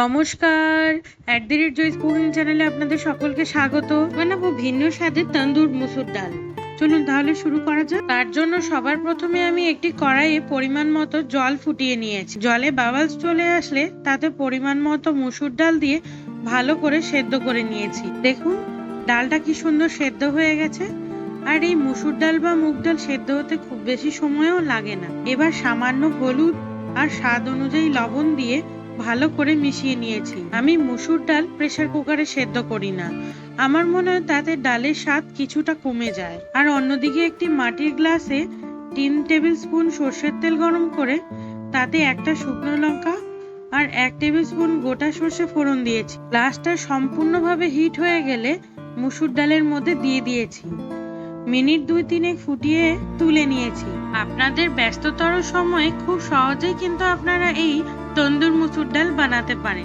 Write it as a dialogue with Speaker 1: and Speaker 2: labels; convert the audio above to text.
Speaker 1: নমস্কার, @joys cooking চ্যানেলে আপনাদের সকলকে স্বাগত। বানাবো ভিন্ন স্বাদের তন্দুর মুসুর ডাল। চলুন তাহলে শুরু করা যাক। তার জন্য সবার প্রথমে আমি একটি কড়াইয়ে পরিমাণ মতো জল ফুটিয়ে নিয়েছি। জলে বাবলস চলে আসলে তাতে পরিমাণ মতো মুসুর ডাল দিয়ে ভালো করে সেদ্ধ করে নিয়েছি। দেখুন ডালটা কি সুন্দর সেদ্ধ হয়ে গেছে। আর এই মুসুর ডাল বা মুগ ডাল সেদ্ধ হতে খুব বেশি সময়ও লাগে না। এবার সামান্য হলুদ আর স্বাদ অনুযায়ী লবণ দিয়ে ভালো করে মিশিয়ে নিয়েছি। আমি মুসুর ডাল প্রেসার কুকারে সেদ্ধ করি না, আমার মনে হয় তাতে ডালের স্বাদ কিছুটা কমে যায়। আর অন্যদিকে একটি মাটির গ্লাসে 3 টেবিল স্পুন সর্ষের তেল গরম করে তাতে একটা শুকনো লঙ্কা আর 1 টেবিল স্পুন গোটা সর্ষে ফোড়ন দিয়েছি। গ্লাসটা সম্পূর্ণভাবে হিট হয়ে গেলে মুসুর ডালের মধ্যে দিয়ে দিয়েছি। মিনিট 2-3 ফুটিয়ে তুলে নিয়েছি। আপনাদের ব্যস্ততর সময়ে খুব সহজেই কিন্তু আপনারা এই তন্দুর মুসুর ডাল বানাতে পারেন।